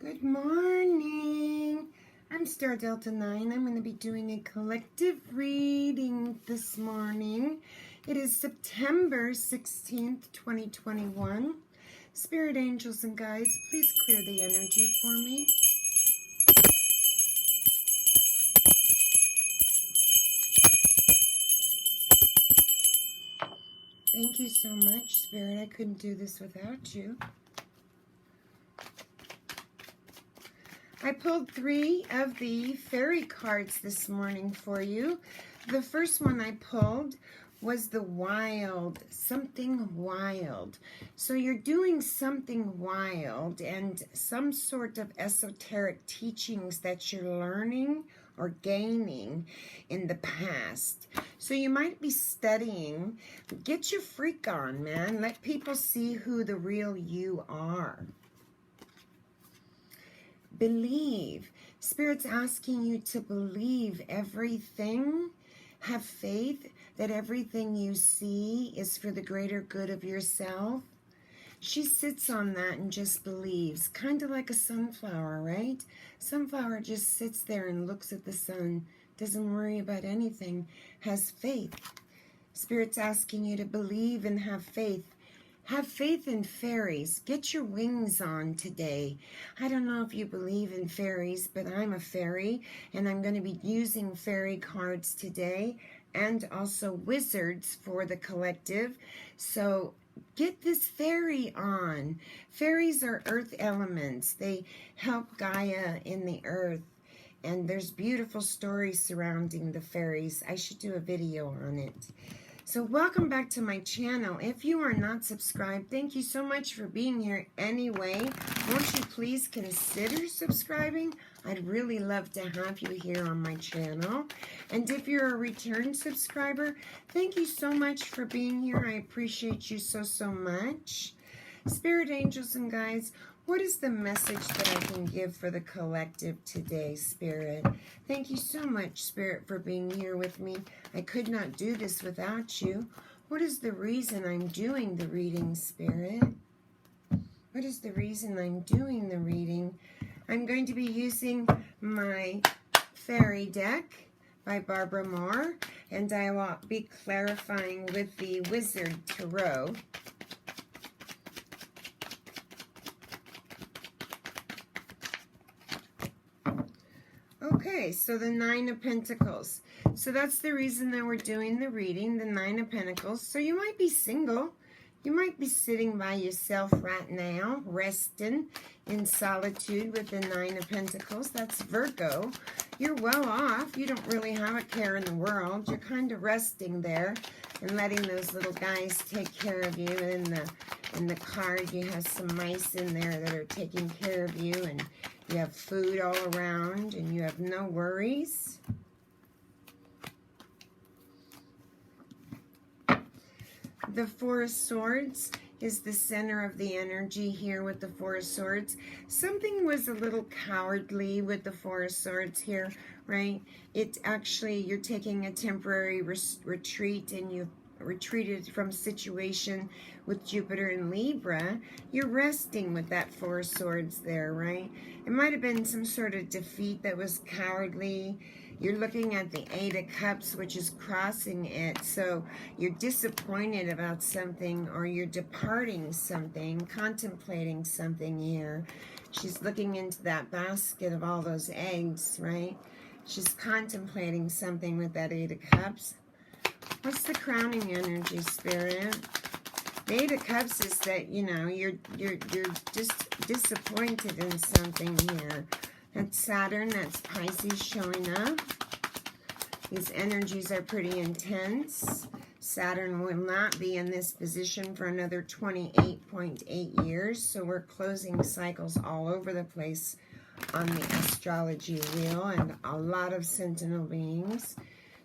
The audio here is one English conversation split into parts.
Good morning. I'm Star Delta 9. I'm going to be doing a collective reading this morning. It is September 16th, 2021. Spirit angels and guides, please clear the energy for me. Thank you so much, Spirit. I couldn't do this without you. I pulled 3 of the fairy cards this morning for you. The first one I pulled was the wild, something wild. So you're doing something wild and some sort of esoteric teachings that you're learning or gaining in the past. So you might be studying. Get your freak on, man. Let people see who the real you are. Believe. Spirit's asking you to believe everything. Have faith that everything you see is for the greater good of yourself. She sits on that and just believes. Kind of like a sunflower, right? Sunflower just sits there and looks at the sun. Doesn't worry about anything. Has faith. Spirit's asking you to believe and have faith. Have faith in fairies. Get your wings on today. I don't know if you believe in fairies, but I'm a fairy, and I'm going to be using fairy cards today, and also wizards for the collective. So get this fairy on. Fairies are earth elements. They help Gaia in the earth, and there's beautiful stories surrounding the fairies. I should do a video on it. So welcome back to my channel. If you are not subscribed, thank you so much for being here anyway. Won't you please consider subscribing? I'd really love to have you here on my channel. And if you're a return subscriber, thank you so much for being here. I appreciate you so much. Spirit angels and guides, what is the message that I can give for the collective today, Spirit? Thank you so much, Spirit, for being here with me. I could not do this without you. What is the reason I'm doing the reading, Spirit? What is the reason I'm doing the reading? I'm going to be using my fairy deck by Barbara Moore, and I will be clarifying with the Wizard Tarot. Okay, so the 9 of Pentacles. So that's the reason that we're doing the reading, the 9 of Pentacles. So you might be single. You might be sitting by yourself right now, resting in solitude with the 9 of Pentacles. That's Virgo. You're well off. You don't really have a care in the world. You're kind of resting there and letting those little guys take care of you. And in the card, you have some mice in there that are taking care of you, and you have food all around, and you have no worries. The 4 of Swords is the center of the energy here with the 4 of Swords. Something was a little cowardly with the 4 of Swords here, right? It actually, you're taking a temporary retreat, and you've retreated from situation with Jupiter and Libra. You're resting with that 4 of Swords there, right? It might have been some sort of defeat that was cowardly. You're looking at the 8 of Cups, which is crossing it. So you're disappointed about something, or you're departing something, contemplating something here. She's looking into that basket of all those eggs, right? She's contemplating something with that 8 of Cups. What's the crowning energy, Spirit? The 8 of Cups is that, you know, you're just disappointed in something here. That's Saturn, that's Pisces showing up. These energies are pretty intense. Saturn will not be in this position for another 28.8 years, so we're closing cycles all over the place on the astrology wheel, and a lot of sentinel beings.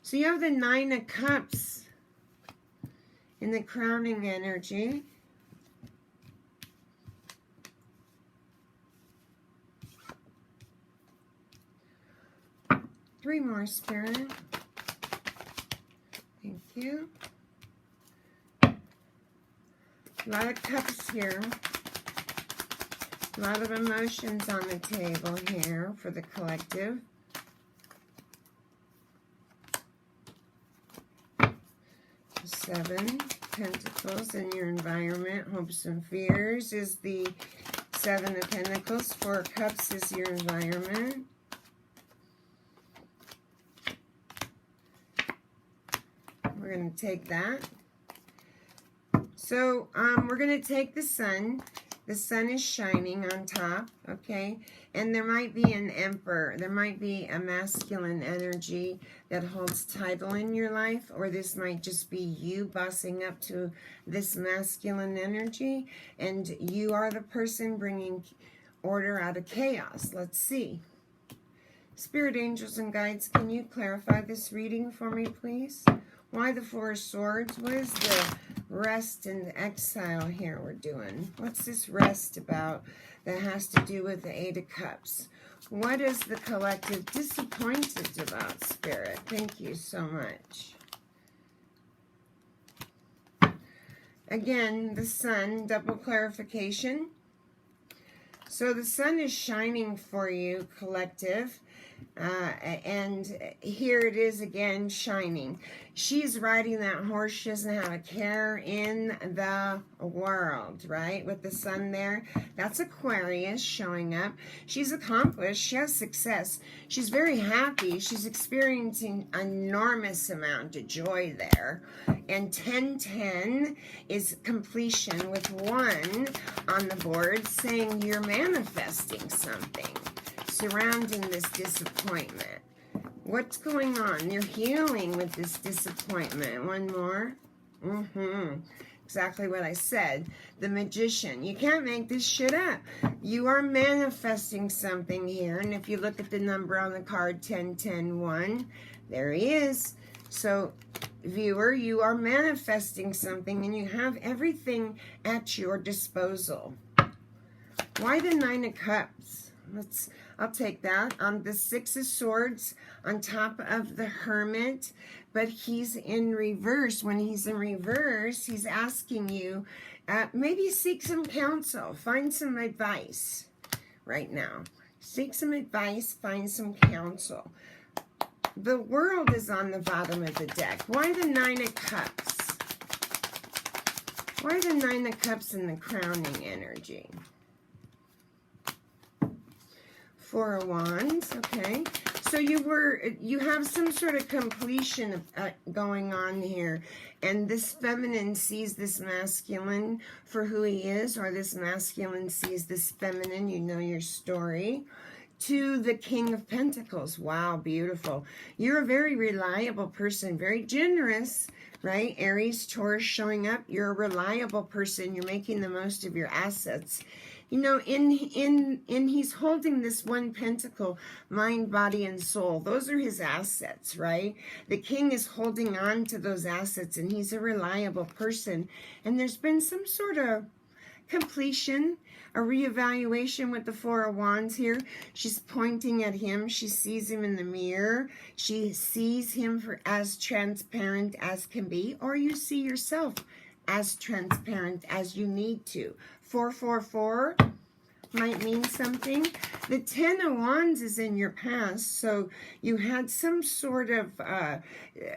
So you have the 9 of Cups in the crowning energy. Three more, Spirit. Thank you. A lot of cups here. A lot of emotions on the table here for the collective. Seven Pentacles in your environment. Hopes and fears is the Seven of Pentacles. Four of Cups is your environment. We're going to take that. So we're going to take the sun. The sun is shining on top, okay? And there might be an emperor. There might be a masculine energy that holds title in your life, or this might just be you bossing up to this masculine energy, and you are the person bringing order out of chaos. Let's see. Spirit, angels, and guides, can you clarify this reading for me, please? Why the Four of Swords? What is the rest and exile here we're doing? What's this rest about that has to do with the Eight of Cups? What is the collective disappointed about, Spirit? Thank you so much. Again, the sun, double clarification. So the sun is shining for you, collective. And here it is again, shining. She's riding that horse. She doesn't have a care in the world, right? With the sun there. That's Aquarius showing up. She's accomplished. She has success. She's very happy. She's experiencing an enormous amount of joy there. And 1010 is completion with 1 on the board saying you're manifesting something surrounding this disappointment. What's going on? You're healing with this disappointment. One more. Exactly what I said. The Magician. You can't make this shit up. You are manifesting something here. And if you look at the number on the card, 10-10-1, there he is. So, viewer, you are manifesting something and you have everything at your disposal. Why the Nine of Cups? I'll take that. The Six of Swords on top of the Hermit, but he's in reverse. When he's in reverse, he's asking you, maybe seek some counsel, find some advice right now. Seek some advice, find some counsel. The World is on the bottom of the deck. Why the Nine of Cups? Why the Nine of Cups in the crowning energy? Four of Wands, okay. So you have some sort of completion going on here. And this feminine sees this masculine for who he is, or this masculine sees this feminine, you know your story. To the King of Pentacles. Wow, beautiful. You're a very reliable person, very generous, right? Aries, Taurus showing up. You're a reliable person. You're making the most of your assets. You know, in he's holding this one pentacle, mind, body, and soul. Those are his assets, right? The king is holding on to those assets, and he's a reliable person. And there's been some sort of completion, a reevaluation with the Four of Wands here. She's pointing at him. She sees him in the mirror. She sees him for as transparent as can be, or you see yourself as transparent as you need to. 444 might mean something. The 10 of Wands is in your past, so you had some sort of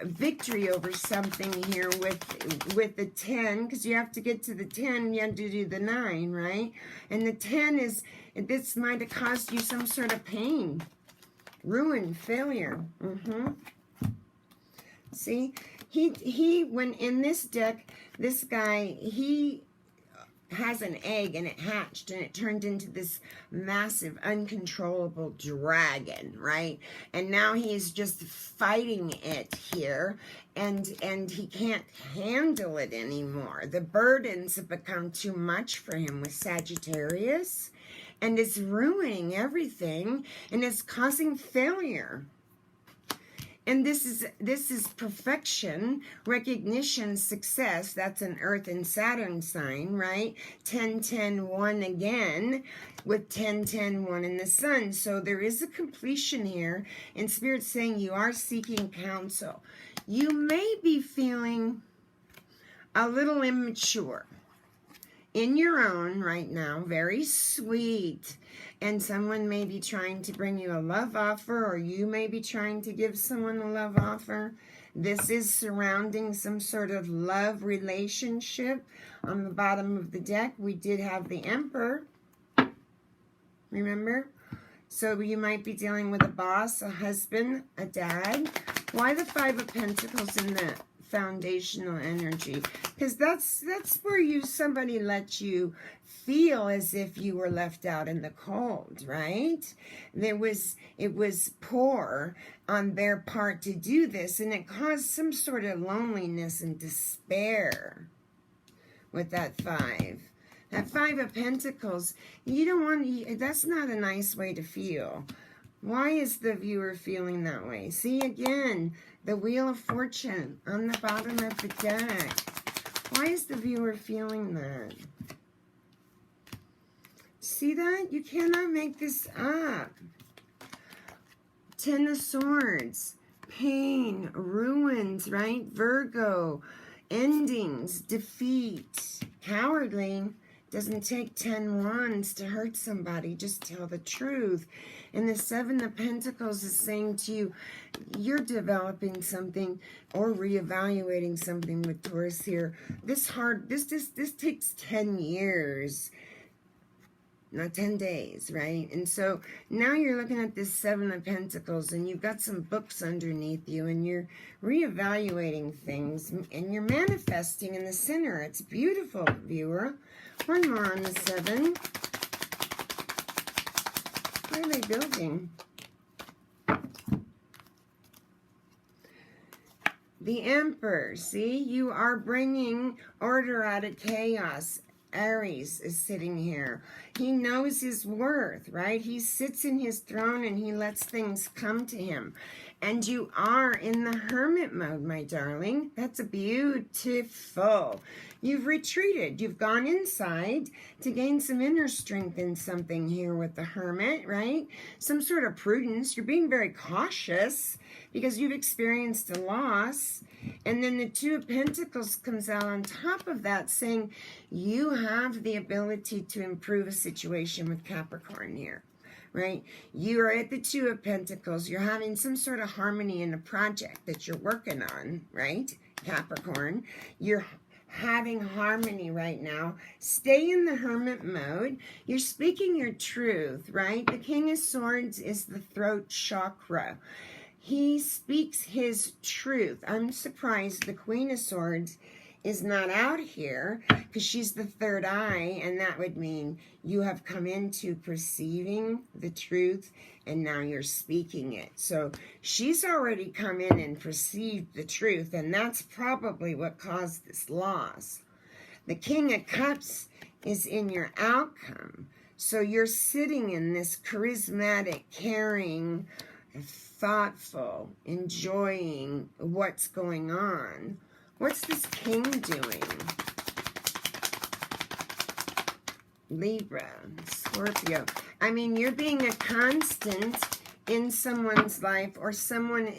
victory over something here with the 10, because you have to get to the 10, you have to do the 9, right? And the 10 is, this might have caused you some sort of pain, ruin, failure. See, he when in this deck, this guy, he has an egg and it hatched and it turned into this massive uncontrollable dragon, right? And now he's just fighting it here, and he can't handle it anymore. The burdens have become too much for him with Sagittarius, and it's ruining everything, and it's causing failure. And this is perfection, recognition, success. That's an Earth and Saturn sign, right? 10-10-1 again with 10-10-1 in the sun. So there is a completion here. And Spirit's saying you are seeking counsel. You may be feeling a little immature in your own right now, very sweet. And someone may be trying to bring you a love offer, or you may be trying to give someone a love offer. This is surrounding some sort of love relationship. On the bottom of the deck, we did have the Emperor. Remember? So you might be dealing with a boss, a husband, a dad. Why the Five of Pentacles in the foundational energy? Because that's where somebody let you feel as if you were left out in the cold, right? It was poor on their part to do this, and it caused some sort of loneliness and despair with that five. That Five of Pentacles, you don't want, that's not a nice way to feel. Why is the viewer feeling that way? See, again, the Wheel of Fortune on the bottom of the deck. Why is the viewer feeling that? See that? You cannot make this up. Ten of Swords, pain, ruins, right? Virgo, endings, defeat, cowardly. Doesn't take 10 wands to hurt somebody. Just tell the truth. And the Seven of Pentacles is saying to you, you're developing something or reevaluating something with Taurus here. This takes 10 years. Not 10 days, right? And so now you're looking at this Seven of Pentacles, and you've got some books underneath you, and you're reevaluating things, and you're manifesting in the center. It's beautiful, viewer. One more on the Seven. What are they building? The Emperor. See, you are bringing order out of chaos. Aries is sitting here. He knows his worth, right? He sits in his throne and he lets things come to him. And you are in the hermit mode, my darling. That's beautiful. You've retreated. You've gone inside to gain some inner strength in something here with the hermit, right? Some sort of prudence. You're being very cautious because you've experienced a loss. And then the Two of Pentacles comes out on top of that, saying you have the ability to improve a situation with Capricorn here, right? You are at the Two of Pentacles. You're having some sort of harmony in a project that you're working on, right? Capricorn. You're having harmony right now. Stay in the hermit mode. You're speaking your truth, right? The King of Swords is the throat chakra. He speaks his truth. I'm surprised the Queen of Swords is not out here because she's the third eye, and that would mean you have come into perceiving the truth and now you're speaking it. So she's already come in and perceived the truth, and that's probably what caused this loss. The King of Cups is in your outcome. So you're sitting in this charismatic, caring, thoughtful, enjoying what's going on. What's this king doing? Libra, Scorpio. I mean, you're being a constant in someone's life, or someone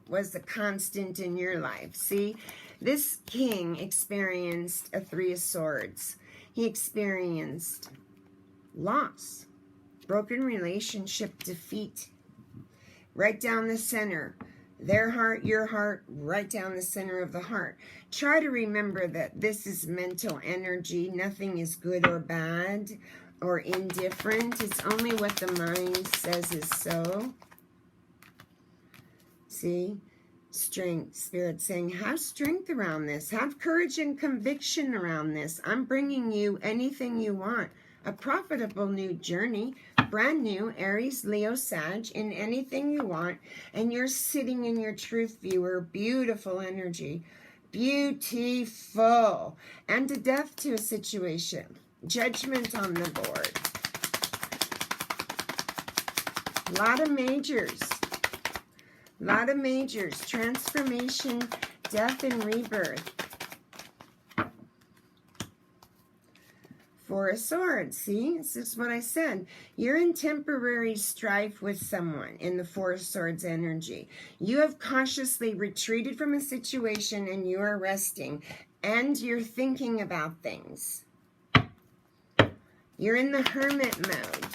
was a constant in your life. See, this king experienced a Three of Swords. He experienced loss, broken relationship, defeat. Right down the center. Their heart, your heart, right down the center of the heart. Try to remember that this is mental energy. Nothing is good or bad or indifferent. It's only what the mind says is so. See? Strength. Spirit saying, have strength around this. Have courage and conviction around this. I'm bringing you anything you want. A profitable new journey, brand new, Aries, Leo, Sag, in anything you want, and you're sitting in your truth, viewer. Beautiful energy. Beautiful. And a death to a situation. Judgment on the board. A lot of majors. A lot of majors. Transformation, death, and rebirth. Four of Swords, see? This is what I said. You're in temporary strife with someone in the Four of Swords energy. You have cautiously retreated from a situation and you are resting. And you're thinking about things. You're in the hermit mode.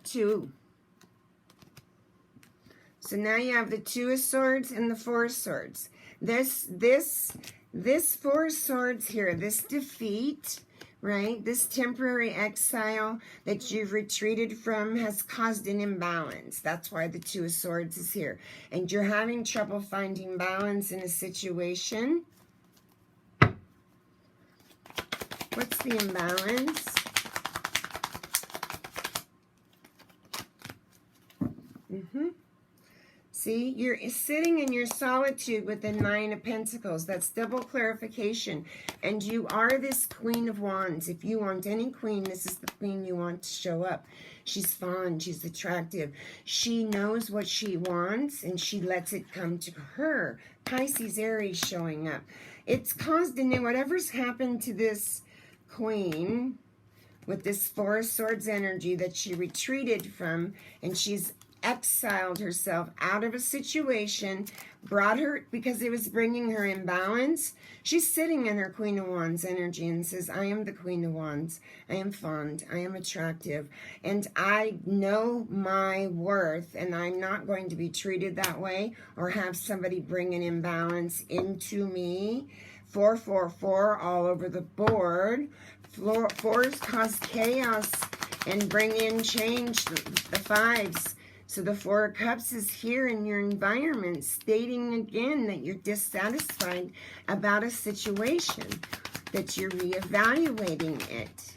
Two. So now you have the Two of Swords and the Four of Swords. This Four of Swords here, this defeat, right? This temporary exile that you've retreated from has caused an imbalance. That's why the Two of Swords is here. And you're having trouble finding balance in a situation. What's the imbalance? See, you're sitting in your solitude with the Nine of Pentacles. That's double clarification. And you are this Queen of Wands. If you want any queen, this is the queen you want to show up. She's fun. She's attractive. She knows what she wants, and she lets it come to her. Pisces, Aries showing up. It's caused a new, whatever's happened to this queen with this Four of Swords energy that she retreated from, and she's exiled herself out of a situation, brought her, because it was bringing her imbalance. She's sitting in her Queen of Wands energy and says, I am the Queen of Wands. I am fond. I am attractive. And I know my worth, and I'm not going to be treated that way or have somebody bring an imbalance into me. 444 all over the board. Fours cause chaos and bring in change. The fives. So the Four of Cups is here in your environment, stating again that you're dissatisfied about a situation, that you're reevaluating it.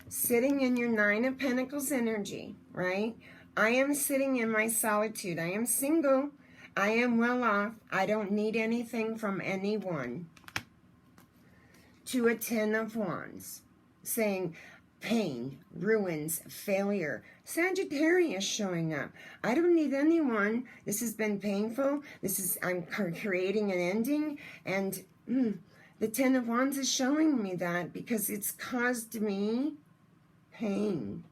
Sitting in your Nine of Pentacles energy, right? I am sitting in my solitude. I am single. I am well off. I don't need anything from anyone. To a Ten of Wands, saying pain, ruins, failure. Sagittarius showing up. I don't need anyone. This has been painful. I'm creating an ending. And the Ten of Wands is showing me that because it's caused me pain.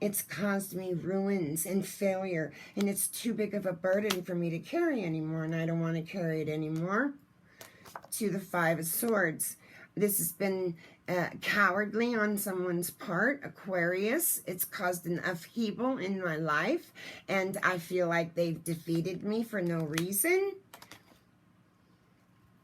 It's caused me ruins and failure. And it's too big of a burden for me to carry anymore. And I don't want to carry it anymore. To the Five of Swords. This has been cowardly on someone's part, Aquarius. It's caused an upheaval in my life, and I feel like they've defeated me for no reason.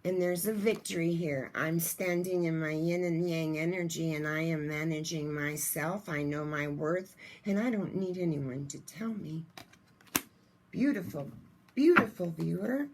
And there's a victory here. I'm standing in my yin and yang energy, and I am managing myself. I know my worth, and I don't need anyone to tell me. Beautiful, beautiful viewer.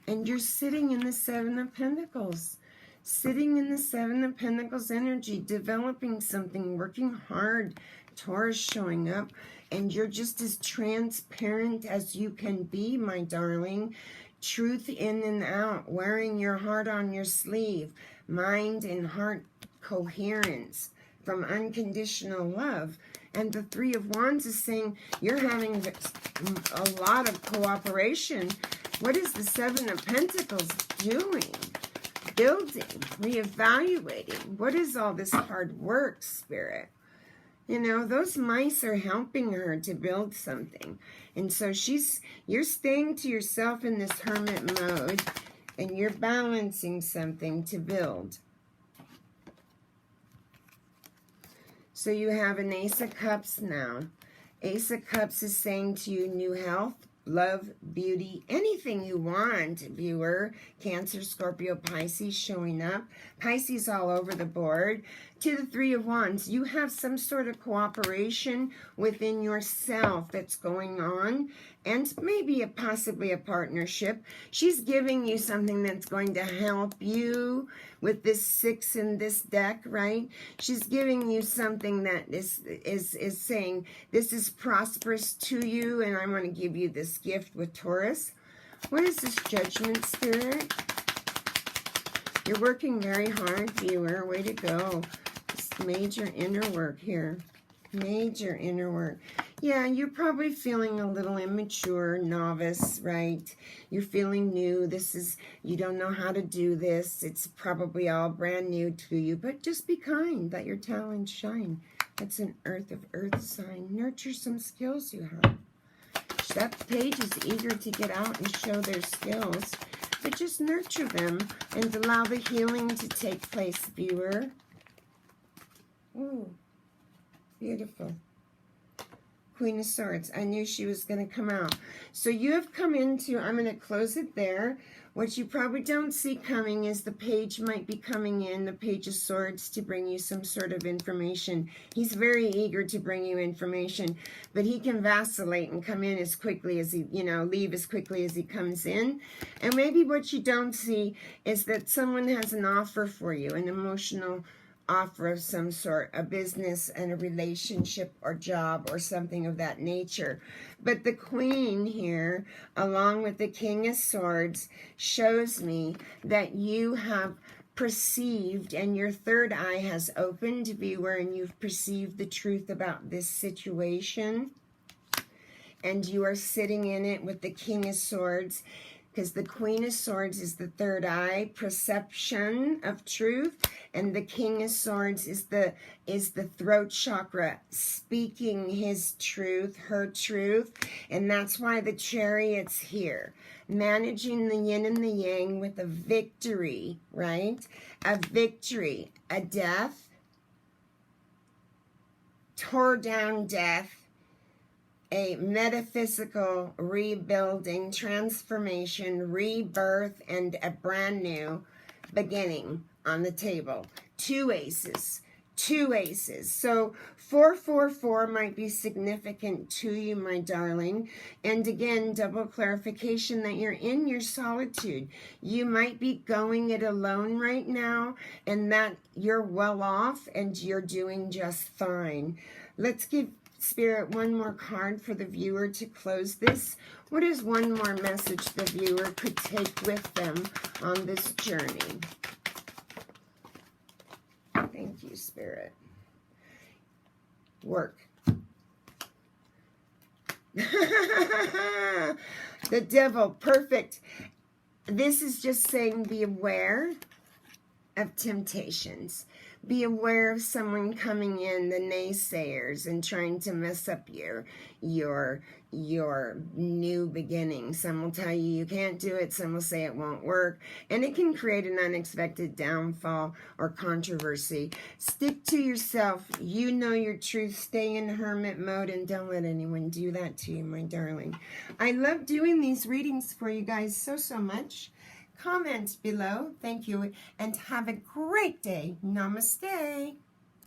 And you're sitting in the Seven of Pentacles. Sitting in the Seven of Pentacles energy, developing something, working hard, Taurus showing up, and you're just as transparent as you can be, my darling. Truth in and out, wearing your heart on your sleeve, mind and heart coherence from unconditional love. And the Three of Wands is saying you're having a lot of cooperation. What is the Seven of Pentacles doing? Building, reevaluating. What is all this hard work, Spirit? You know, those mice are helping her to build something. And so you're staying to yourself in this hermit mode, and you're balancing something to build. So you have an Ace of Cups now. Ace of Cups is saying to you, new health, love, beauty, anything you want, viewer. Cancer, Scorpio, Pisces showing up. Pisces all over the board. To the Three of Wands, you have some sort of cooperation within yourself that's going on, and maybe possibly a partnership. She's giving you something that's going to help you with this 6 in this deck, right? She's giving you something that is saying, this is prosperous to you, and I'm going to give you this gift with Taurus. What is this Judgment, Spirit? You're working very hard, viewer. Way to go. Major inner work here. Major inner work. Yeah, you're probably feeling a little immature, novice, right? You're feeling new. You don't know how to do this. It's probably all brand new to you, but just be kind. Let your talent shine. It's an earth sign. Nurture some skills you have. That page is eager to get out and show their skills, but just nurture them and allow the healing to take place, viewer. Ooh, beautiful. Queen of Swords. I knew she was going to come out. So you have come into, I'm going to close it there. What you probably don't see coming is the page might be coming in, the Page of Swords, to bring you some sort of information. He's very eager to bring you information, but he can vacillate and come in as quickly as he, leave as quickly as he comes in. And maybe what you don't see is that someone has an offer for you, an emotional offer of some sort, a business and a relationship or job or something of that nature. But the Queen here, along with the King of Swords, shows me that you have perceived, and your third eye has opened, viewer, and you've perceived the truth about this situation. And you are sitting in it with the King of Swords, because the Queen of Swords is the third eye, perception of truth, and the King of Swords is the throat chakra, speaking his truth, her truth, and that's why the Chariot's here, managing the yin and the yang with a victory, right? A victory, a death, tore down death, a metaphysical rebuilding, transformation, rebirth, and a brand new beginning on the table. Two aces. So 444 might be significant to you, my darling. And again, double clarification that you're in your solitude. You might be going it alone right now, and that you're well off and you're doing just fine. Let's give Spirit one more card for the viewer to close this. What is one more message the viewer could take with them on this journey? Thank you, Spirit. Work. The Devil, perfect. This is just saying be aware of temptations. Be aware of someone coming in, the naysayers, and trying to mess up your new beginning. Some will tell you can't do it. Some will say it won't work. And it can create an unexpected downfall or controversy. Stick to yourself. You know your truth. Stay in hermit mode and don't let anyone do that to you, my darling. I love doing these readings for you guys so much. Comment below. Thank you. And have a great day. Namaste.